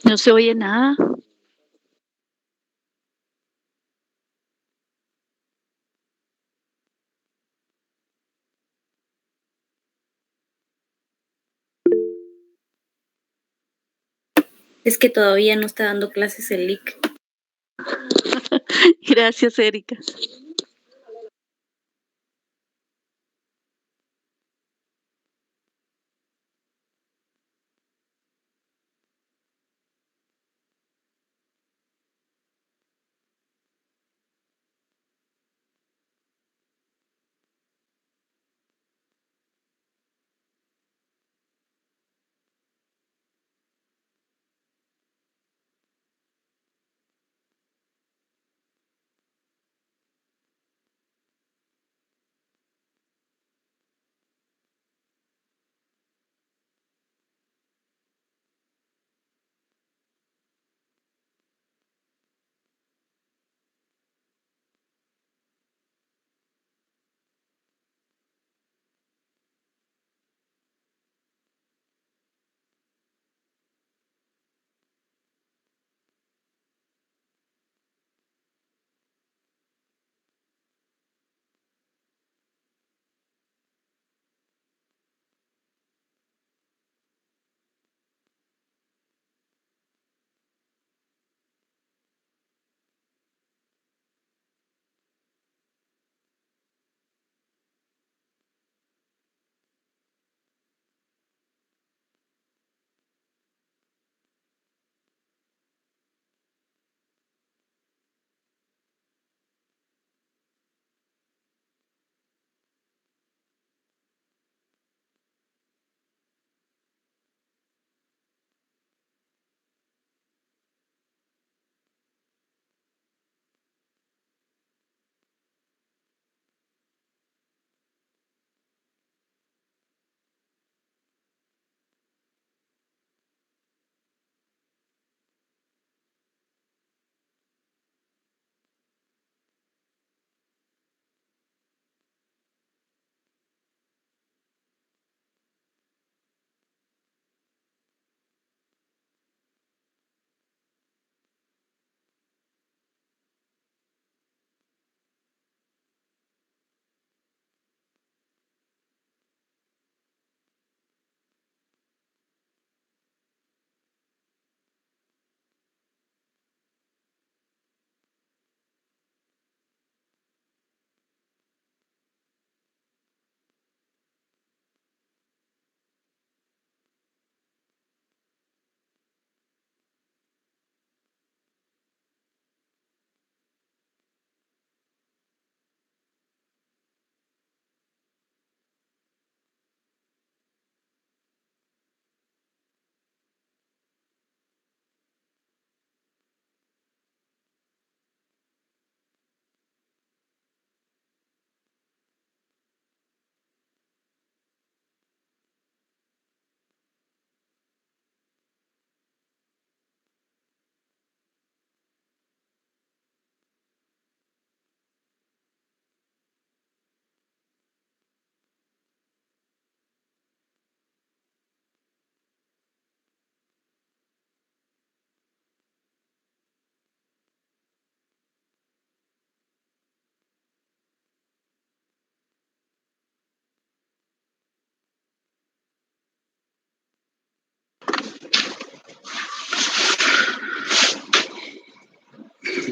No se oye nada. Es que todavía no está dando clases el LIC. Gracias, Erika.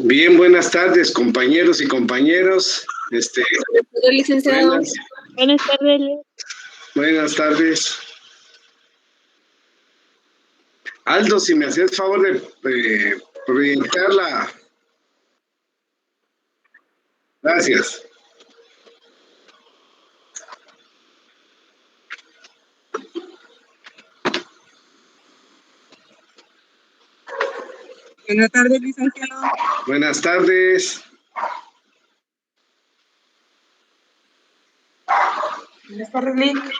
Bien, buenas tardes, compañeros y compañeros. Licenciado. Buenas tardes. Buenas tardes. Aldo, si me haces favor de proyectarla. Gracias. Buenas tardes, licenciado. Buenas tardes. Buenas tardes, Lic.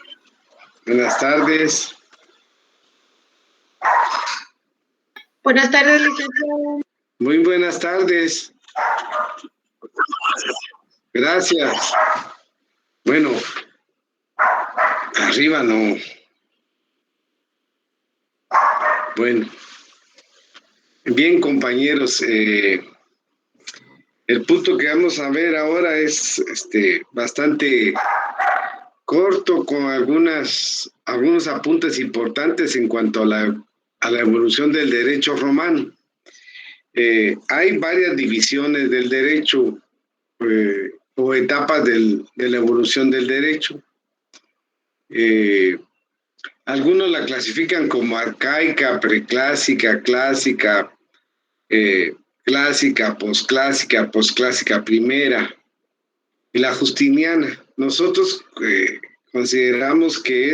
Buenas tardes. Buenas tardes, licenciado. Muy buenas tardes. Gracias. Bueno, arriba no. Bueno, bien, compañeros, el punto que vamos a ver ahora es bastante corto, con algunos apuntes importantes en cuanto a la evolución del derecho romano. Hay varias divisiones del derecho o etapas de la evolución del derecho. Algunos la clasifican como arcaica, preclásica, clásica, clásica, posclásica primera y la justiniana. Nosotros consideramos que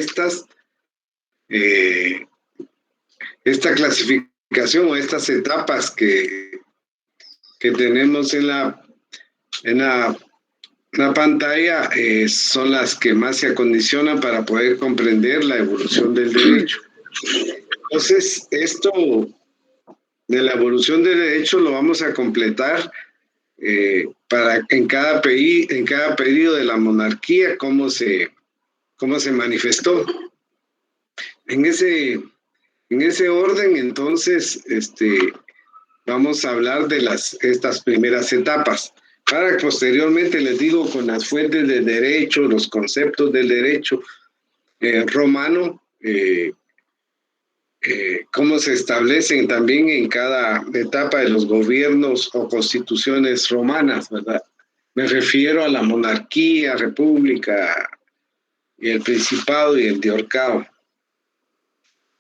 esta clasificación o estas etapas que tenemos en la pantalla son las que más se acondicionan para poder comprender la evolución del derecho. Entonces, esto de la evolución del derecho lo vamos a completar para en cada periodo de la monarquía cómo se manifestó. En ese orden, entonces, vamos a hablar de estas primeras etapas, para que posteriormente les digo con las fuentes del derecho, los conceptos del derecho romano, cómo se establecen también en cada etapa de los gobiernos o constituciones romanas, ¿verdad? Me refiero a la monarquía, república, y el principado y el diorcado.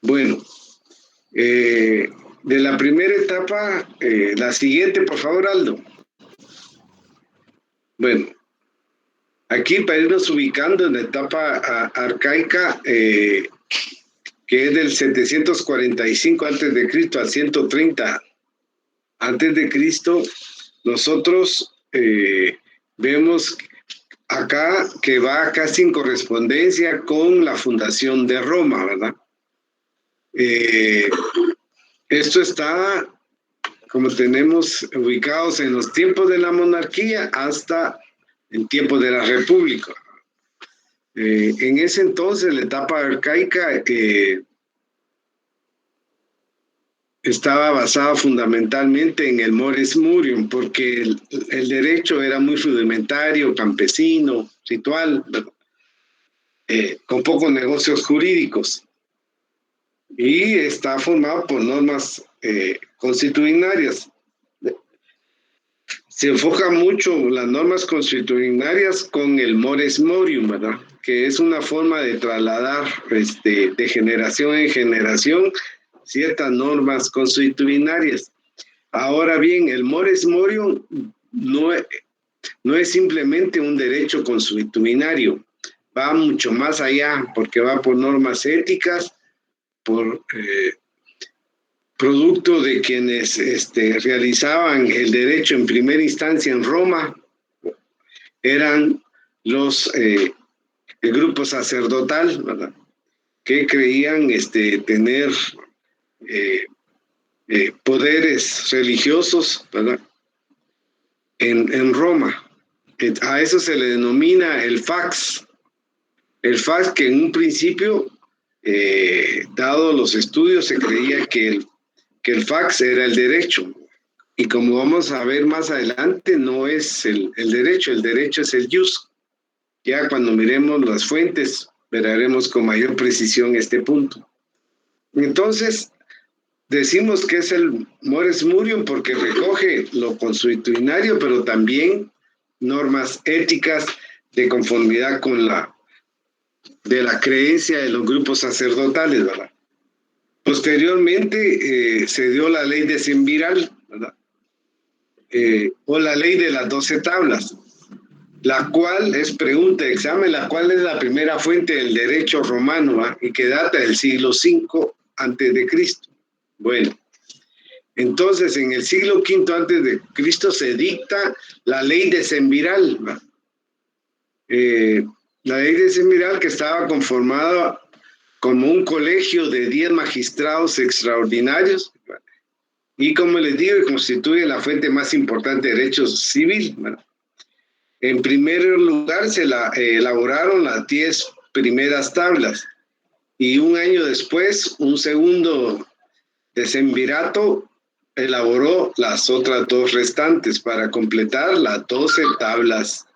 Bueno, de la primera etapa, la siguiente, por favor, Aldo. Bueno, aquí para irnos ubicando en la etapa arcaica, que es del 745 a.C. al 130 a.C., nosotros vemos acá que va casi en correspondencia con la fundación de Roma, ¿verdad? Esto está, como tenemos ubicados en los tiempos de la monarquía hasta el tiempo de la república. En ese entonces, la etapa arcaica estaba basada fundamentalmente en el mores murium, porque el derecho era muy rudimentario, campesino, ritual, con pocos negocios jurídicos. Y está formado por normas constitucionarias. Se enfoca mucho las normas constitucionarias con el mores morium, ¿verdad? Que es una forma de trasladar de generación en generación ciertas normas constitucionarias. Ahora bien, el mores morium no es simplemente un derecho constitucionario, va mucho más allá, porque va por normas éticas, por producto de quienes realizaban el derecho en primera instancia en Roma, eran el grupo sacerdotal, ¿verdad? Que creían tener poderes religiosos, ¿verdad? En Roma. A eso se le denomina el fax. El fax, que en un principio, dado los estudios, se creía que el fax era el derecho. Y como vamos a ver más adelante, no es el derecho es el jus. Ya cuando miremos las fuentes, veremos con mayor precisión este punto. Entonces, decimos que es el mores murium porque recoge lo constitucionario, pero también normas éticas de conformidad con de la creencia de los grupos sacerdotales, ¿verdad? Posteriormente se dio la ley decemviral, ¿verdad? O la ley de las 12 tablas, la cual es pregunta de examen, la cual es la primera fuente del derecho romano, ¿verdad? Y que data del siglo V antes de Cristo. Bueno, entonces en el siglo V antes de Cristo se dicta la ley decemviral, ¿verdad? La ley decemviral, que estaba conformada como un colegio de 10 magistrados extraordinarios, y como les digo, constituye la fuente más importante de derecho civil, ¿verdad? En primer lugar, se elaboraron las 10 primeras tablas, y un año después, un segundo Decemvirato elaboró las otras 2 restantes para completar las 12 tablas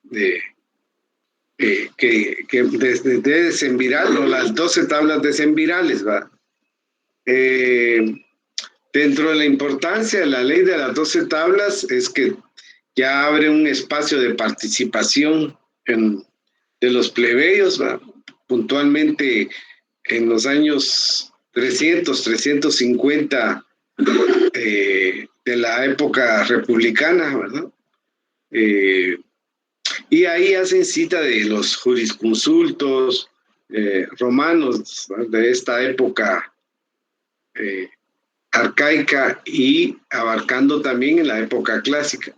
de de Decemviral, o las 12 tablas decemvirales, ¿va? Dentro de la importancia de la ley de las 12 tablas es que ya abre un espacio de participación de los plebeyos, ¿va? Puntualmente en los años 350 de la época republicana, ¿verdad? Y ahí hacen cita de los jurisconsultos romanos, ¿verdad?, de esta época arcaica, y abarcando también en la época clásica.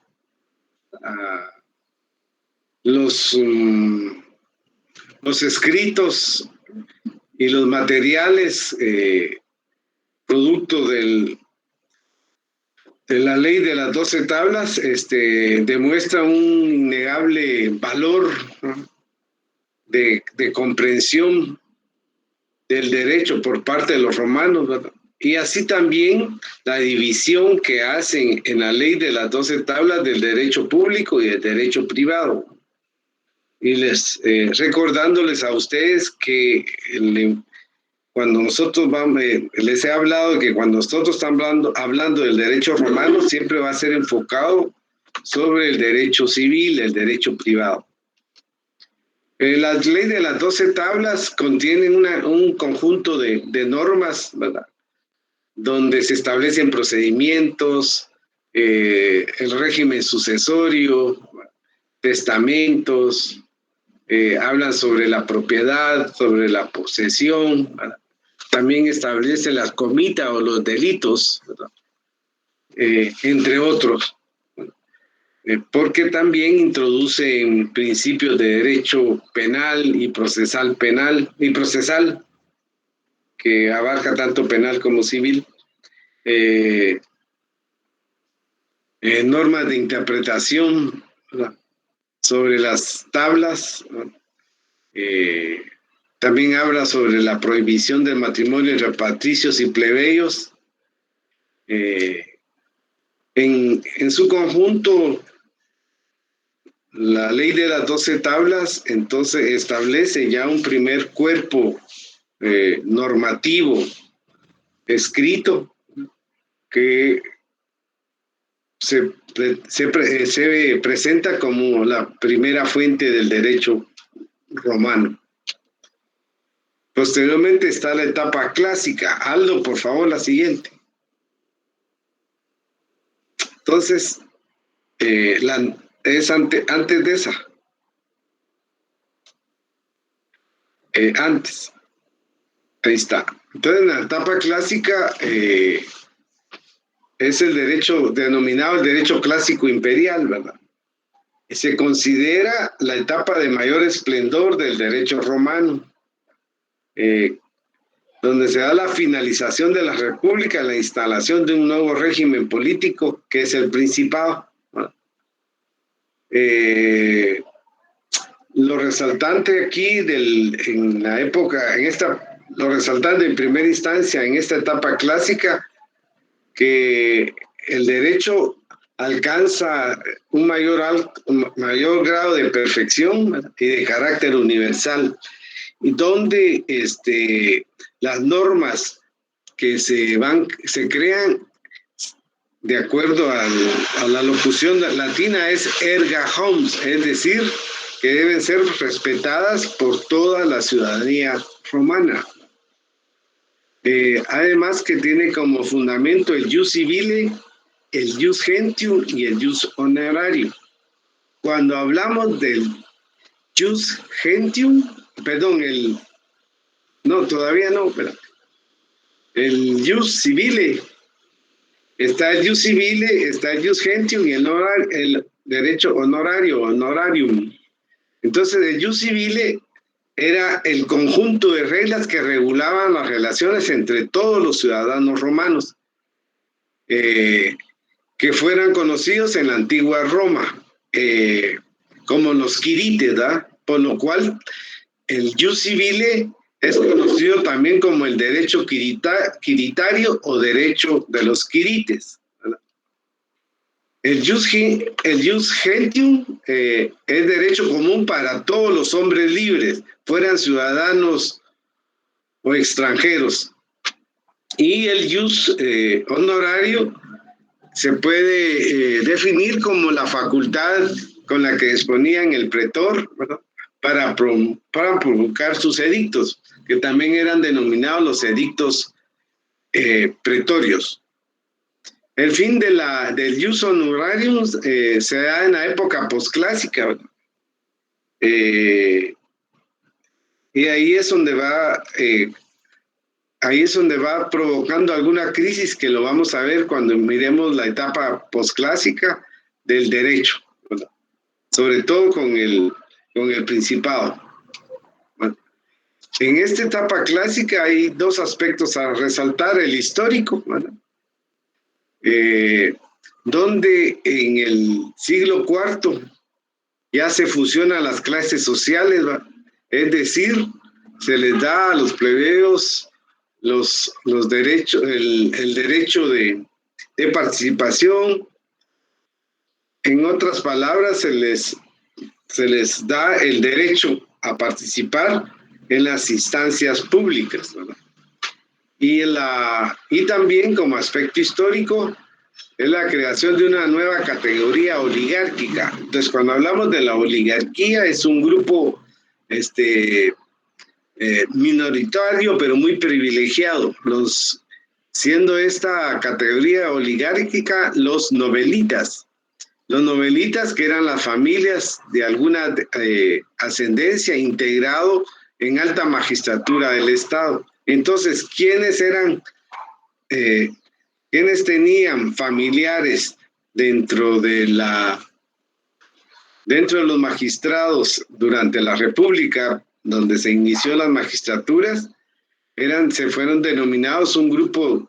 Los escritos y los materiales producto de la ley de las 12 tablas demuestra un innegable valor, ¿no?, de comprensión del derecho por parte de los romanos, ¿verdad? Y así también la división que hacen en la ley de las 12 tablas del derecho público y del derecho privado. Y recordándoles a ustedes que cuando nosotros les he hablado de que cuando nosotros estamos hablando del derecho romano, siempre va a ser enfocado sobre el derecho civil, el derecho privado. La ley de las 12 tablas contienen un conjunto de normas, ¿verdad?, donde se establecen procedimientos, el régimen sucesorio, testamentos, hablan sobre la propiedad, sobre la posesión, ¿verdad? También establece las comitas o los delitos, ¿verdad?, entre otros, porque también introducen principios de derecho penal y procesal que abarca tanto penal como civil, normas de interpretación, ¿verdad?, sobre las tablas, ¿verdad? También habla sobre la prohibición del matrimonio entre patricios y plebeyos. En su conjunto, la ley de las 12 tablas entonces establece ya un primer cuerpo normativo escrito que se presenta como la primera fuente del derecho romano. Posteriormente está la etapa clásica. Aldo, por favor, la siguiente. Entonces, es antes de esa. Antes. Ahí está. Entonces, en la etapa clásica es el derecho denominado el derecho clásico imperial, ¿verdad? Se considera la etapa de mayor esplendor del derecho romano, donde se da la finalización de la república, la instalación de un nuevo régimen político que es el principado, ¿no? Lo resaltante aquí en la época, lo resaltante en primera instancia en esta etapa clásica, que el derecho alcanza un mayor grado de perfección, ¿verdad?, y de carácter universal, y donde las normas que se crean de acuerdo a la locución latina es erga omnes, es decir, que deben ser respetadas por toda la ciudadanía romana. Además que tiene como fundamento el jus civile, el jus gentium y el jus honorario. Cuando hablamos del jus gentium, perdón, el jus civile, está el jus civile, está el jus gentium y el derecho honorarium. Entonces, el jus civile era el conjunto de reglas que regulaban las relaciones entre todos los ciudadanos romanos, que fueran conocidos en la antigua Roma como los quirites, ¿verdad? Por lo cual el jus civile Es conocido también como el derecho quiritario o derecho de los quirites, ¿verdad? El jus gentium es derecho común para todos los hombres libres, fueran ciudadanos o extranjeros. Y el jus honorario se puede definir como la facultad con la que disponían el pretor, ¿verdad?, para promulgar sus edictos, que también eran denominados los edictos pretorios. El fin del jus honorarium se da en la época posclásica, ¿verdad? Y ahí es donde va provocando alguna crisis que lo vamos a ver cuando miremos la etapa posclásica del derecho, ¿verdad?, sobre todo con el principado. Bueno, en esta etapa clásica hay dos aspectos a resaltar: el histórico, ¿verdad?, donde en el siglo IV ya se fusionan las clases sociales, ¿verdad?, es decir, se les da a los plebeyos los derechos, el derecho de participación. En otras palabras, se les da el derecho a participar en las instancias públicas, ¿verdad? Y también, como aspecto histórico, es la creación de una nueva categoría oligárquica. Entonces, cuando hablamos de la oligarquía, es un grupo minoritario, pero muy privilegiado. Siendo esta categoría oligárquica los novelitas. Los novelitas, que eran las familias de alguna ascendencia, integrado en alta magistratura del Estado. Entonces, ¿quiénes tenían familiares dentro de los magistrados durante la República, donde se inició las magistraturas? Se fueron denominados un grupo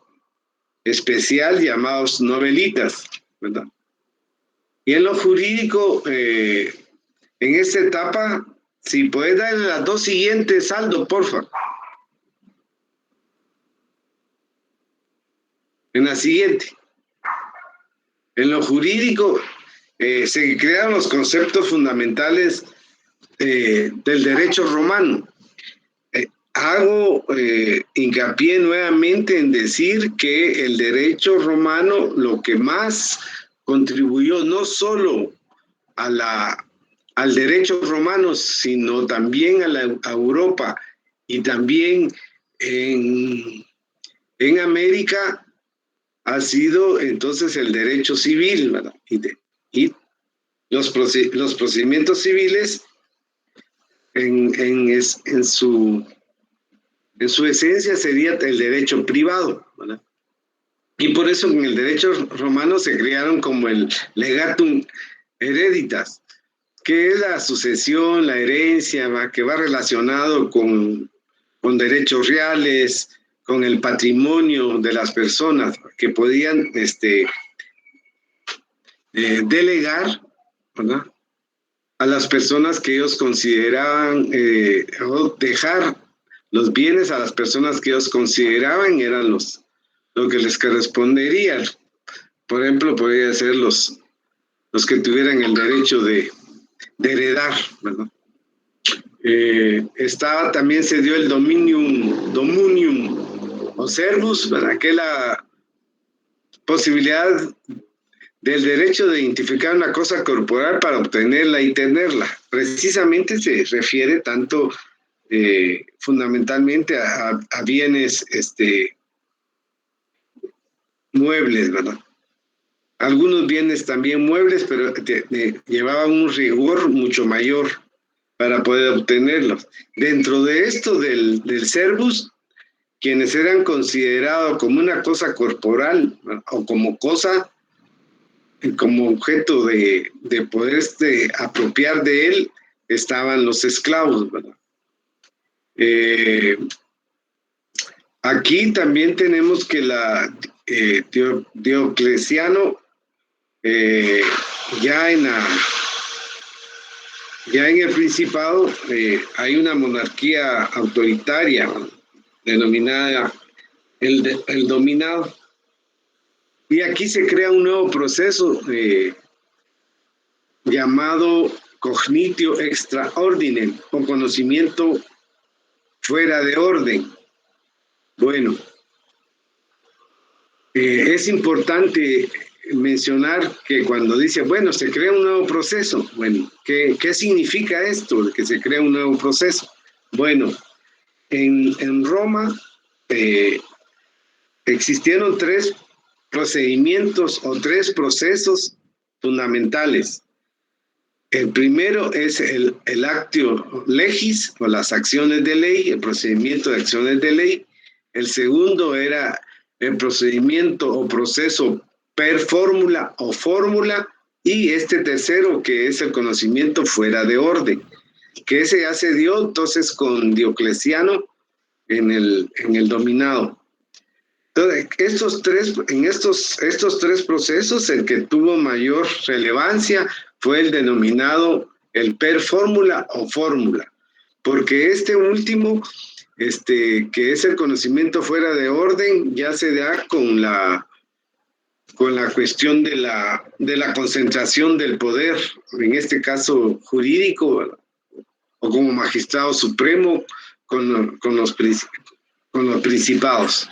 especial llamados novelitas, ¿verdad? Y en lo jurídico, en esta etapa, si puedes darle las dos siguientes, Aldo, por favor. En la siguiente. En lo jurídico, se crearon los conceptos fundamentales del derecho romano. Hago hincapié nuevamente en decir que el derecho romano lo que más contribuyó no solo al derecho romano, sino también a Europa y también en América, ha sido entonces el derecho civil, ¿verdad? Y los procedimientos civiles en su esencia sería el derecho privado, ¿verdad? Y por eso en el derecho romano se crearon como el legatum hereditas, que es la sucesión, la herencia, ¿va?, que va relacionado con derechos reales, con el patrimonio de las personas, que podían delegar, ¿verdad?, a las personas que ellos consideraban, o dejar los bienes a las personas que ellos consideraban eran lo que les correspondería. Por ejemplo, podría ser los que tuvieran el derecho de heredar, ¿verdad? También se dio el dominium o servus, ¿verdad?, que es la posibilidad del derecho de identificar una cosa corporal para obtenerla y tenerla. Precisamente se refiere tanto fundamentalmente a bienes muebles, ¿verdad? Algunos bienes también muebles, pero llevaban un rigor mucho mayor para poder obtenerlos. Dentro de esto del servus, quienes eran considerados como una cosa corporal, ¿no?, o como cosa, como objeto de poder apropiar de él, estaban los esclavos, ¿verdad? Aquí también tenemos que Diocleciano, ya en Ya en el Principado hay una monarquía autoritaria denominada el dominado. Y aquí se crea un nuevo proceso llamado cognitio extra ordinem, o conocimiento fuera de orden. Bueno, es importante mencionar que cuando dice, bueno, se crea un nuevo proceso, bueno, ¿qué significa esto de que se crea un nuevo proceso? Bueno, en Roma existieron 3 procedimientos o 3 procesos fundamentales. El primero es el actio legis, o las acciones de ley, el procedimiento de acciones de ley. El segundo era el procedimiento o proceso per fórmula o fórmula. Y este tercero, que es el conocimiento fuera de orden, que ese ya se dio entonces con Diocleciano en el dominado. Entonces, estos tres procesos, el que tuvo mayor relevancia fue el denominado el per fórmula o fórmula, porque este último, que es el conocimiento fuera de orden, ya se da con la cuestión de la concentración del poder, en este caso jurídico, o como magistrado supremo con los principados.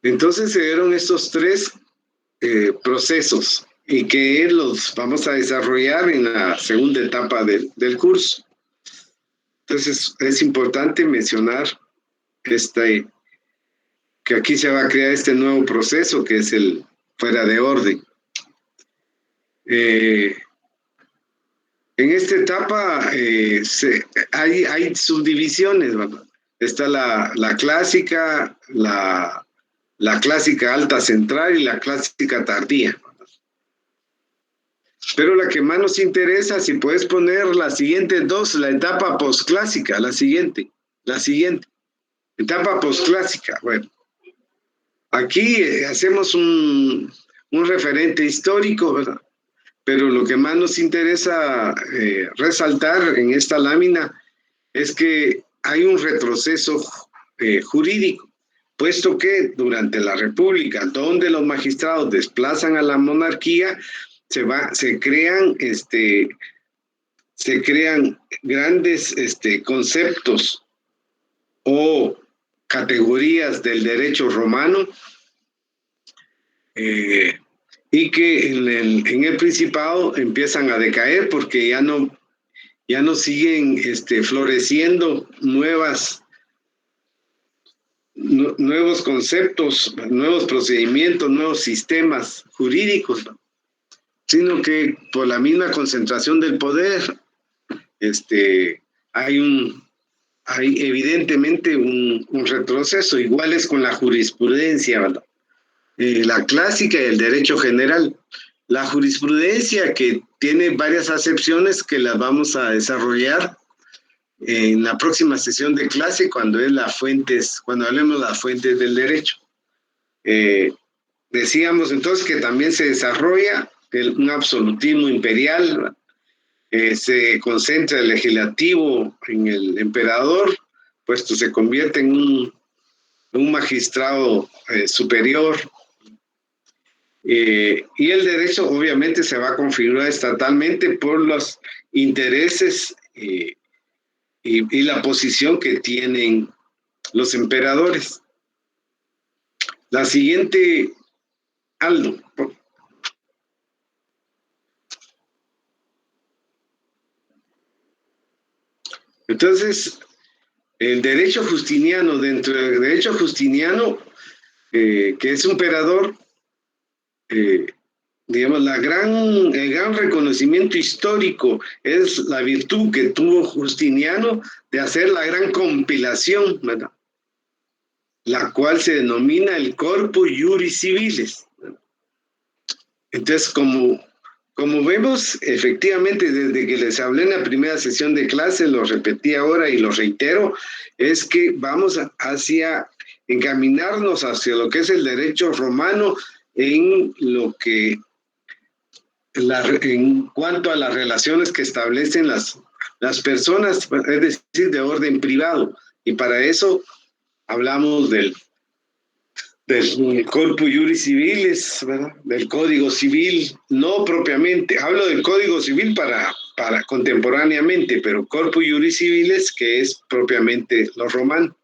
Entonces se dieron estos 3 procesos y que los vamos a desarrollar en la segunda etapa del curso. Entonces es importante mencionar que aquí se va a crear este nuevo proceso que es el fuera de orden. En esta etapa hay subdivisiones, ¿verdad? Está la clásica, la clásica alta central y la clásica tardía. Pero la que más nos interesa, si puedes poner las siguientes 2, la etapa posclásica, la siguiente. Etapa posclásica. Bueno, aquí hacemos un referente histórico, ¿verdad? Pero lo que más nos interesa resaltar en esta lámina es que hay un retroceso jurídico, puesto que durante la República, donde los magistrados desplazan a la monarquía, se crean grandes conceptos o categorías del derecho romano y que en el Principado empiezan a decaer porque ya no siguen floreciendo nuevos conceptos, nuevos procedimientos, nuevos sistemas jurídicos, ¿no? Sino que por la misma concentración del poder, hay evidentemente un retroceso. Igual es con la jurisprudencia, ¿verdad? La clásica y el derecho general. La jurisprudencia, que tiene varias acepciones que las vamos a desarrollar en la próxima sesión de clase cuando hablemos de las fuentes del derecho. Decíamos entonces que también se desarrolla un absolutismo imperial, se concentra el legislativo en el emperador, puesto se convierte en un magistrado superior. Y el derecho obviamente se va a configurar estatalmente por los intereses y la posición que tienen los emperadores. La siguiente, Aldo. Entonces, el derecho justiniano, dentro del derecho justiniano, que es un emperador, digamos, el gran reconocimiento histórico es la virtud que tuvo Justiniano de hacer la gran compilación, ¿verdad? La cual se denomina el Corpus Juris Civilis. Entonces, como vemos, efectivamente, desde que les hablé en la primera sesión de clase, lo repetí ahora y lo reitero, es que vamos encaminarnos hacia lo que es el derecho romano en lo que en cuanto a las relaciones que establecen las personas, es decir, de orden privado. Y para eso hablamos del Corpus Juris Civilis, ¿verdad? Del Código Civil, no propiamente, hablo del Código Civil para contemporáneamente, pero Corpus Juris Civilis, que es propiamente lo romano.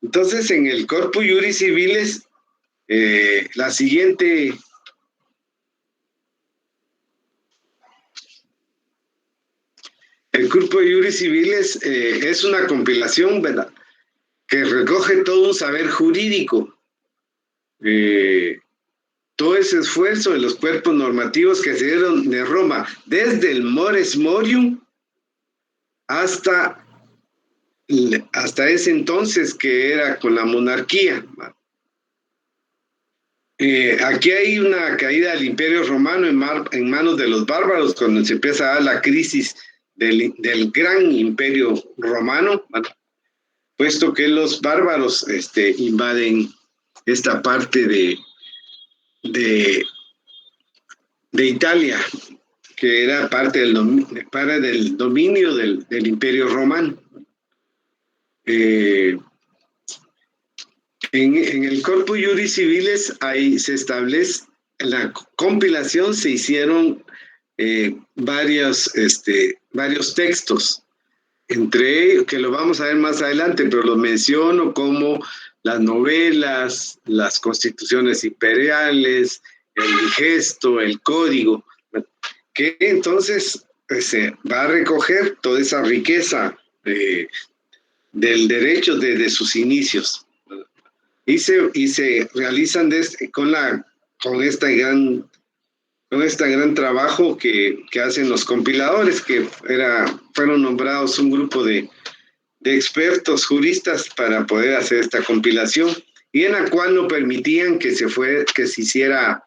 Entonces, en el Corpus Juris Civilis, la siguiente... El Corpus Juris Civilis es una compilación, ¿verdad?, que recoge todo un saber jurídico, todo ese esfuerzo de los cuerpos normativos que se dieron de Roma, desde el Mores Morium hasta ese entonces que era con la monarquía. Aquí hay una caída del Imperio Romano en manos de los bárbaros, cuando se empieza a dar la crisis del gran Imperio Romano, puesto que los bárbaros invaden esta parte de Italia, que era parte del dominio del Imperio Romano. En el Corpus Juris Civilis ahí se establece, en la compilación se hicieron varios textos, entre ellos, que lo vamos a ver más adelante, pero lo menciono como las novelas, las constituciones imperiales, el digesto, el código, que entonces se va a recoger toda esa riqueza del derecho desde sus inicios. Y se realizan con este gran trabajo que hacen los compiladores, que fueron nombrados un grupo de expertos juristas para poder hacer esta compilación, y en la cual no permitían que se hiciera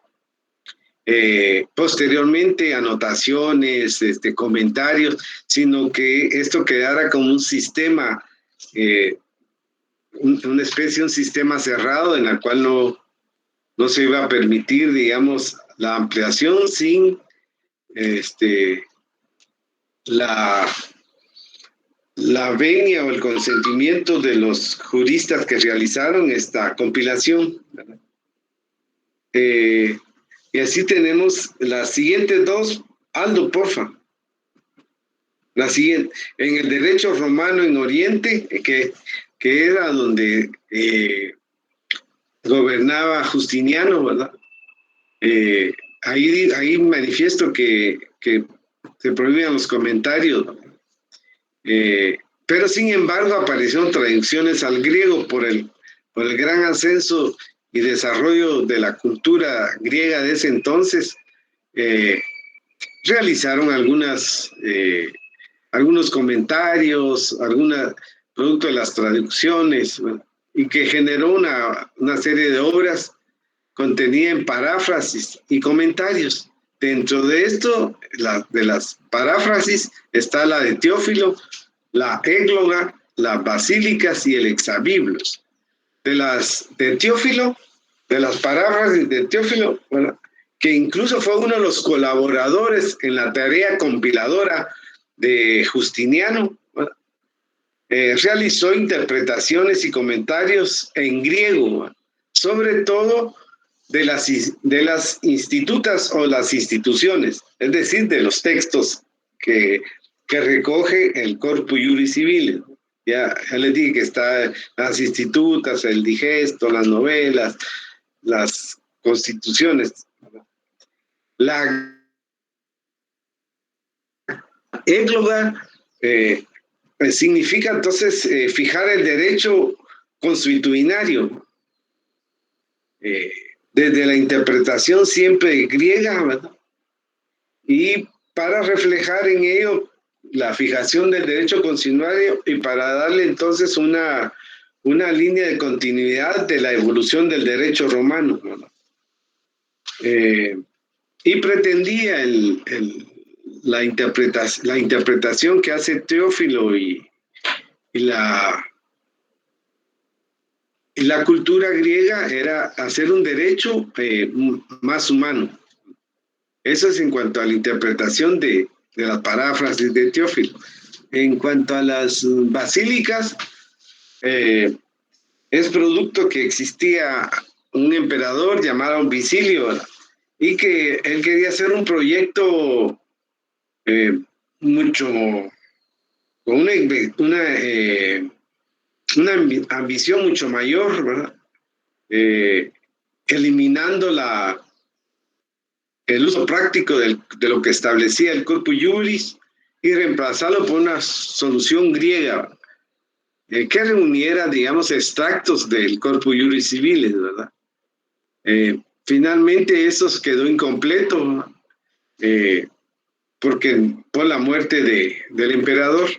posteriormente anotaciones, comentarios, sino que esto quedara como un sistema, una especie de un sistema cerrado en el cual no se iba a permitir, digamos, la ampliación sin la venia o el consentimiento de los juristas que realizaron esta compilación. Y así tenemos las siguientes dos. Aldo, porfa. La siguiente, en el derecho romano en Oriente, que era donde gobernaba Justiniano, ¿verdad? Ahí manifiesto que se prohibían los comentarios, pero sin embargo aparecieron traducciones al griego por el gran ascenso y desarrollo de la cultura griega de ese entonces. Realizaron algunos comentarios, producto de las traducciones, ¿verdad?, y que generó una serie de obras contenida en paráfrasis y comentarios. Dentro de esto, de las paráfrasis, está la de Teófilo, la Égloga, las Basílicas y el Hexabiblos. De Teófilo, de las paráfrasis de Teófilo, bueno, que incluso fue uno de los colaboradores en la tarea compiladora de Justiniano, bueno, realizó interpretaciones y comentarios en griego, sobre todo de las institutas o las instituciones, es decir, de los textos que recoge el Corpus Juris Civilis. Ya les dije que está las institutas, el digesto, las novelas, las constituciones. La égloga significa entonces fijar el derecho consuetudinario, desde la interpretación siempre griega, ¿verdad?, y para reflejar en ello la fijación del derecho consuetudinario y para darle entonces una línea de continuidad de la evolución del derecho romano, ¿verdad? Y pretendía la interpretación que hace Teófilo y la cultura griega era hacer un derecho más humano. Eso es en cuanto a la interpretación de las paráfrasis de Teófilo. En cuanto a las basílicas, es producto que existía un emperador llamado Vicilio, ¿verdad? Y que él quería hacer un proyecto mucho, con una ambición mucho mayor, ¿verdad? Eliminando el uso práctico de lo que establecía el Corpus Juris y reemplazarlo por una solución griega que reuniera, digamos, extractos del Corpus Juris Civilis, ¿verdad? Finalmente eso quedó incompleto, ¿no? Porque por la muerte del emperador.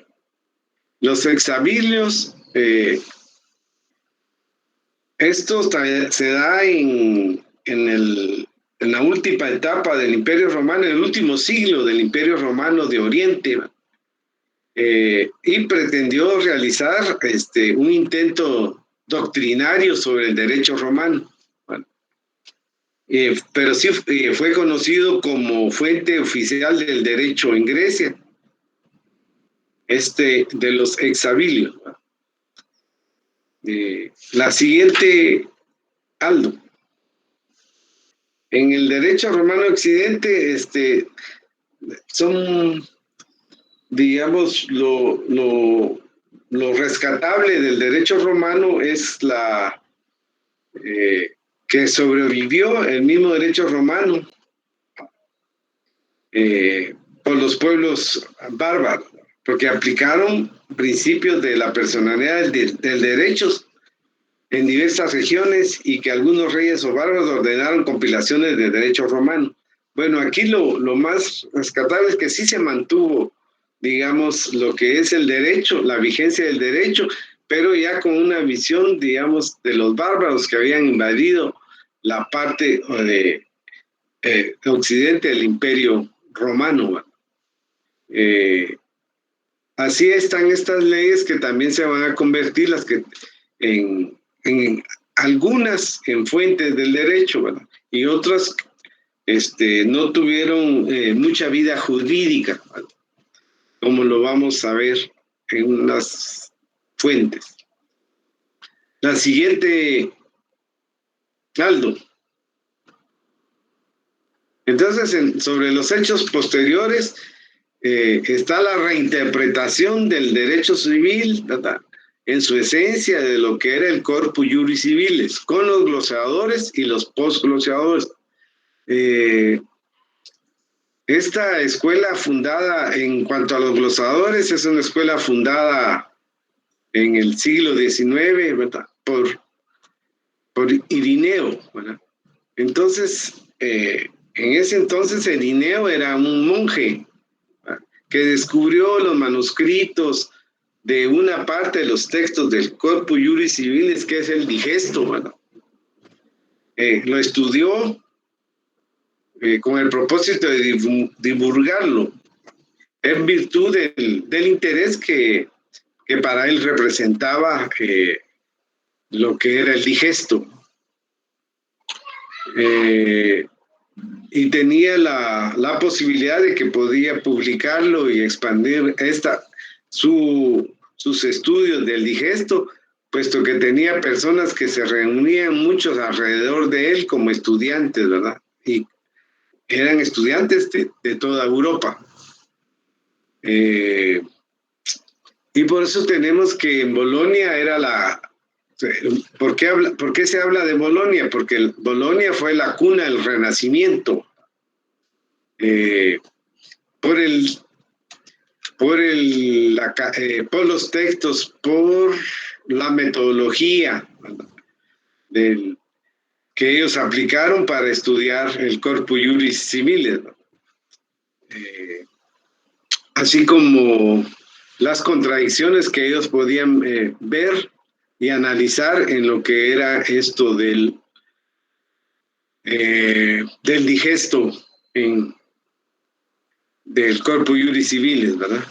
Los exabilios, esto se da en la última etapa del Imperio Romano, en el último siglo del Imperio Romano de Oriente, y pretendió realizar un intento doctrinario sobre el derecho romano. Bueno, pero sí fue conocido como fuente oficial del derecho en Grecia, de los exabilios. La siguiente, Aldo. En el derecho romano occidente, son, digamos, lo rescatable del derecho romano es que sobrevivió el mismo derecho romano por los pueblos bárbaros, porque aplicaron principios de la personalidad del derecho en diversas regiones y que algunos reyes o bárbaros ordenaron compilaciones de derecho romano. Bueno, aquí lo más rescatable es que sí se mantuvo, digamos, lo que es el derecho, la vigencia del derecho, pero ya con una visión, digamos, de los bárbaros que habían invadido la parte de occidente del Imperio Romano. Así están estas leyes que también se van a convertir las que en algunas en fuentes del derecho, ¿verdad? Y otras no tuvieron mucha vida jurídica, ¿verdad? Como lo vamos a ver en unas fuentes. La siguiente, Aldo. Entonces, sobre los hechos posteriores, está la reinterpretación del derecho civil, ¿verdad?, en su esencia de lo que era el Corpus Juris Civilis, con los glosadores y los postglosadores. Esta escuela fundada, en cuanto a los glosadores, es una escuela fundada en el siglo XIX, ¿verdad?, por Irineo, ¿verdad? Entonces, en ese entonces Irineo era un monje, ¿verdad?, que descubrió los manuscritos de una parte de los textos del Corpus Juris Civilis, que es el Digesto, ¿verdad? Lo estudió con el propósito de divulgarlo, en virtud del interés que para él representaba lo que era el Digesto. Y tenía la posibilidad de que podía publicarlo y expandir sus estudios del Digesto, puesto que tenía personas que se reunían muchos alrededor de él como estudiantes, ¿verdad? Y eran estudiantes de toda Europa. Y por eso tenemos que en Bolonia era ¿Por qué se habla de Bolonia? Porque Bolonia fue la cuna del Renacimiento. Por los textos, por la metodología que ellos aplicaron para estudiar el Corpus Juris Civilis, así como las contradicciones que ellos podían ver y analizar en lo que era esto del digesto del Corpus Juris Civilis, ¿verdad?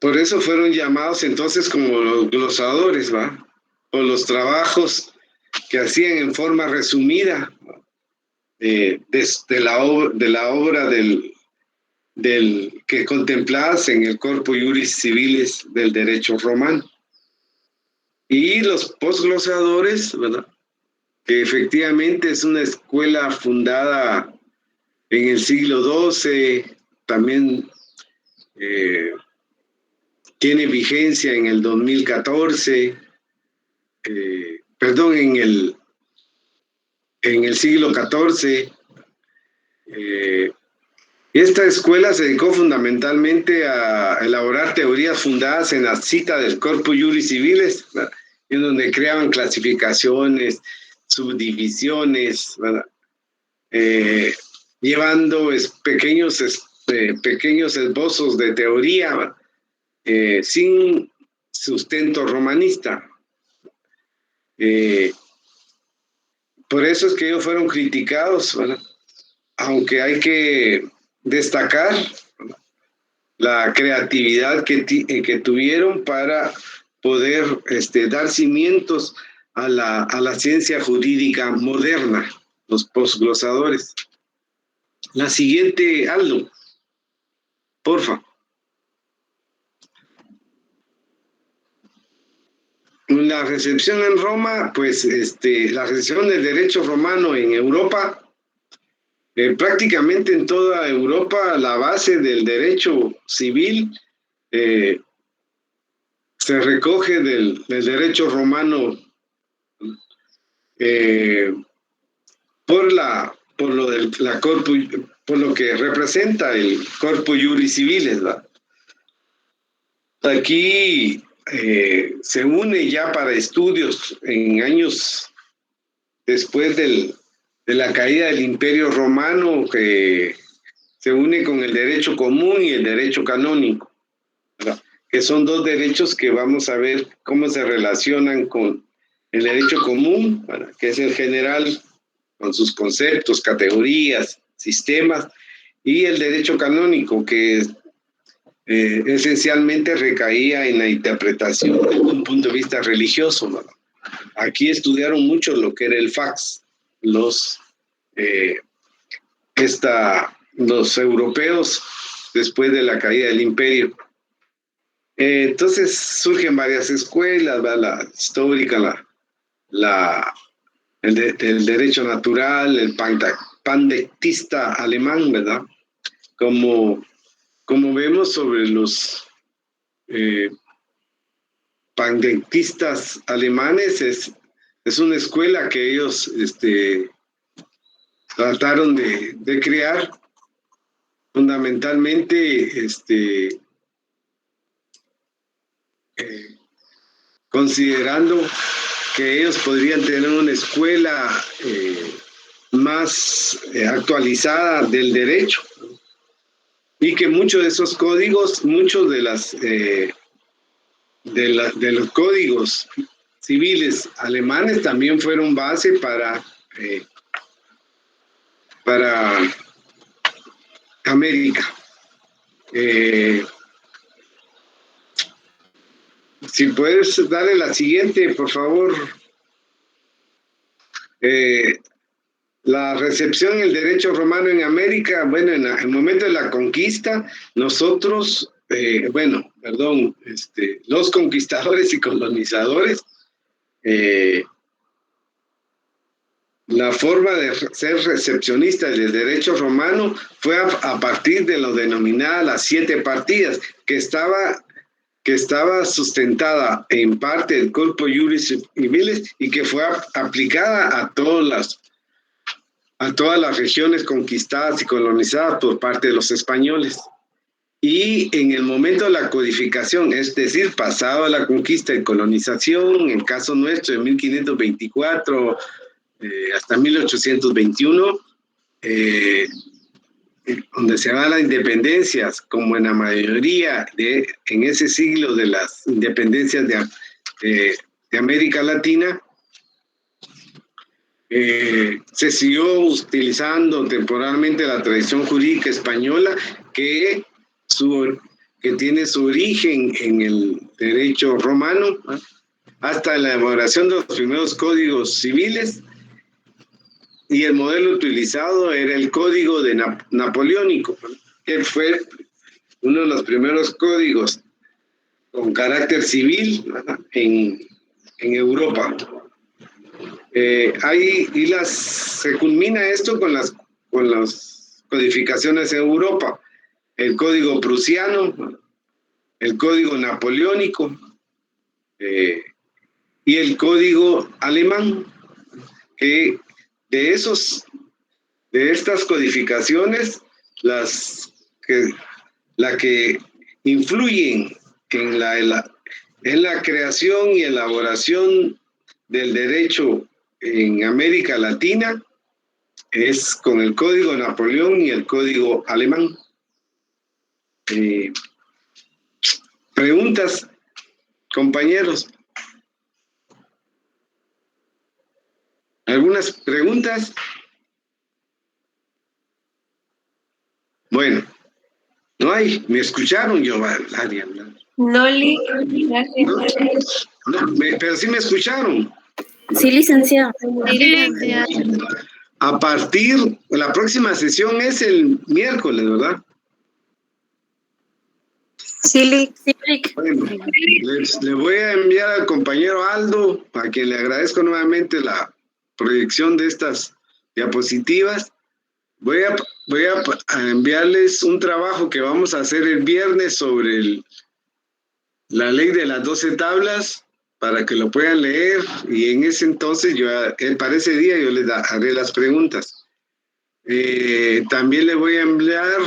Por eso fueron llamados entonces como los glosadores, ¿va? O los trabajos que hacían en forma resumida, ¿va?, de la obra del que contempladas en el Corpus Juris Civilis del derecho romano. Y los posglosadores, ¿verdad?, que efectivamente es una escuela fundada en el siglo XII, también tiene vigencia en el 2014, perdón, en el siglo XIV. Esta escuela se dedicó fundamentalmente a elaborar teorías fundadas en la cita del Corpus Juris Civilis, ¿verdad?, en donde creaban clasificaciones, subdivisiones, ¿verdad?, llevando pequeños esbozos de teoría, ¿verdad?, sin sustento romanista. Por eso es que ellos fueron criticados, ¿verdad?, aunque hay que destacar, ¿verdad?, la creatividad que tuvieron para poder dar cimientos a la ciencia jurídica moderna, los posglosadores. La siguiente, Aldo, porfa. La recepción en Roma, pues la recepción del derecho romano en Europa, prácticamente en toda Europa, la base del derecho civil se recoge del derecho romano por lo que representa el Corpus Juris Civilis, ¿verdad? Aquí se une ya para estudios en años después de la caída del Imperio Romano, que se une con el derecho común y el derecho canónico, ¿verdad?, que son dos derechos que vamos a ver cómo se relacionan con el derecho común, ¿verdad?, que es el general, con sus conceptos, categorías, sistemas, y el derecho canónico, que esencialmente recaía en la interpretación desde un punto de vista religioso, ¿no? Aquí estudiaron mucho lo que era el fax, los europeos después de la caída del imperio. Entonces surgen varias escuelas, ¿verdad?, la histórica, el derecho natural, el pandectista alemán, ¿verdad?, como vemos sobre los pandectistas alemanes, es una escuela que ellos trataron de crear fundamentalmente considerando que ellos podrían tener una escuela más actualizada del derecho, y que muchos de esos códigos, muchos de los códigos civiles alemanes también fueron base para América. Si puedes darle la siguiente, por favor. La recepción del derecho romano en América, bueno, en el momento de la conquista, nosotros, los conquistadores y colonizadores, la forma de ser recepcionista del derecho romano fue a partir de lo denominada las 7 partidas, que estaba sustentada en parte del Corpus Juris Civilis y que fue aplicada a todas las regiones conquistadas y colonizadas por parte de los españoles. Y en el momento de la codificación, es decir, pasado la conquista y colonización, en el caso nuestro de 1524 hasta 1821, donde se dan las independencias, como en la mayoría en ese siglo de las independencias de América Latina, se siguió utilizando temporalmente la tradición jurídica española que tiene su origen en el derecho romano, hasta la elaboración de los primeros códigos civiles, y el modelo utilizado era el código de napoleónico, que fue uno de los primeros códigos con carácter civil en Europa. Se culmina esto con las codificaciones en Europa. El código prusiano, el código napoleónico y el código alemán, que de estas codificaciones, la que influyen en la creación y elaboración del derecho en América Latina es con el código Napoleón y el código alemán. Preguntas, compañeros. ¿Algunas preguntas? Bueno, no hay. ¿Me escucharon? Yo, Laria, No, gracias. pero sí me escucharon. Sí, licenciado. A partir, la próxima sesión es el miércoles, ¿verdad? Sí, Bueno, le voy a enviar al compañero Aldo, a quien le agradezco nuevamente la proyección de estas diapositivas. Voy a enviarles un trabajo que vamos a hacer el viernes sobre la ley de las 12 tablas, para que lo puedan leer, y en ese entonces, para ese día yo les haré las preguntas. También le voy a enviar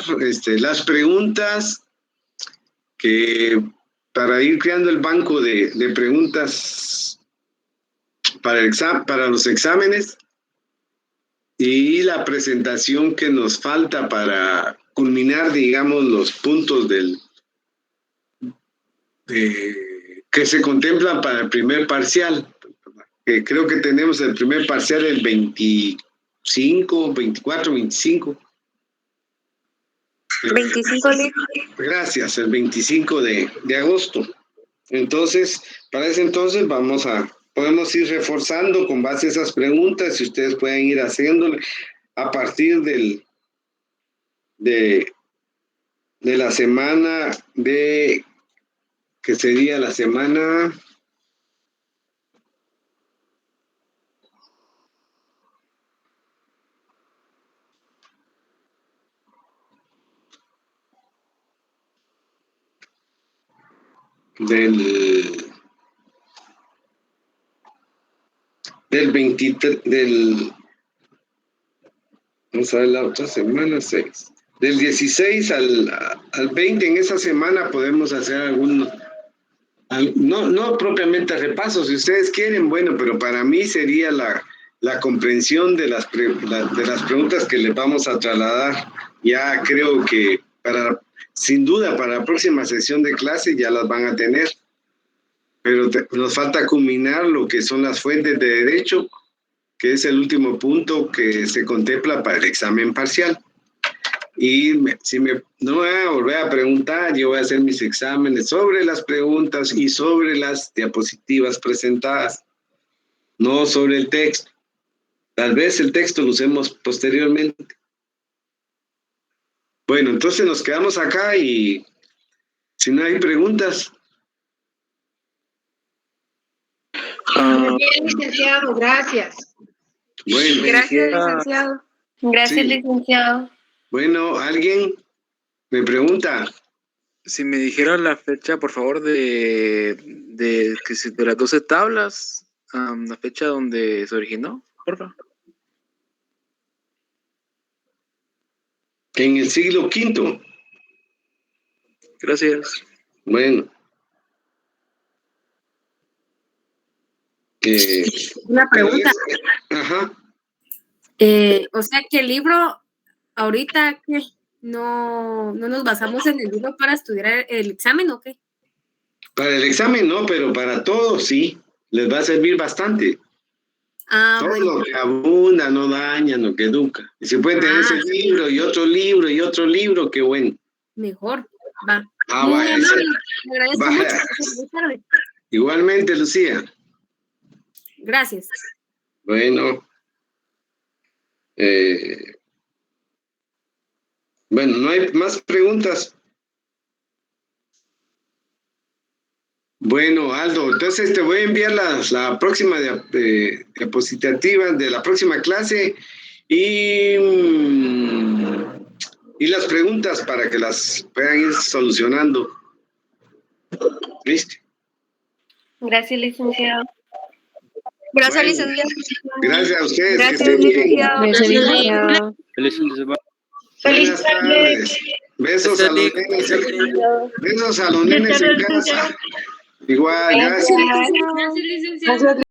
las preguntas para ir creando el banco de preguntas para los exámenes, y la presentación que nos falta para culminar, digamos, los puntos que se contemplan para el primer parcial. Creo que tenemos el primer parcial el 25, 24, 25. 25 litros. Gracias, el 25 de agosto. Entonces, para ese entonces podemos ir reforzando con base a esas preguntas, y ustedes pueden ir haciéndole a partir de la semana que sería la semana del 23, vamos a ver la otra semana, 6. Del 16 al 20, en esa semana podemos hacer algunos, no propiamente repasos, si ustedes quieren, bueno, pero para mí sería la comprensión de las preguntas que les vamos a trasladar. Ya creo que sin duda para la próxima sesión de clase ya las van a tener, pero nos falta culminar lo que son las fuentes de derecho, que es el último punto que se contempla para el examen parcial. Y no me voy a volver a preguntar, yo voy a hacer mis exámenes sobre las preguntas y sobre las diapositivas presentadas, no sobre el texto. Tal vez el texto lo usemos posteriormente. Bueno, entonces nos quedamos acá, y si no hay preguntas. Bien, licenciado, gracias. Bueno, Gracias, licenciado. Gracias, Sí. licenciado. Bueno, ¿alguien me pregunta? Si me dijera la fecha, por favor, de las 12 tablas, la fecha donde se originó, por favor. En el siglo V. Gracias. Bueno. Una pregunta. Ajá. O sea que el libro, ahorita, ¿qué? No nos basamos en el libro para estudiar el examen, ¿o qué? Para el examen no, pero para todos sí. Les va a servir bastante. Todo Bueno. lo que abunda no daña, no que educa. Y si pueden tener ese libro y otro libro y otro libro, qué bueno. Mejor, va. Vaya. Le agradezco Vaya. mucho. Igualmente, Lucía. Gracias. Bueno. Bueno, no hay más preguntas. Bueno, Aldo, entonces te voy a enviar la próxima diapositiva de la próxima clase y las preguntas para que las puedan ir solucionando. ¿Listo? Gracias, licenciado. Gracias, Bueno, licenciado. Gracias a ustedes. Gracias, que estén bien. licenciado. Gracias, licenciado. Feliz fin de semana. Buenas tardes. Besos a los nenes. Besos a los nenes en casa. Igual, gracias. Gracias, licenciado.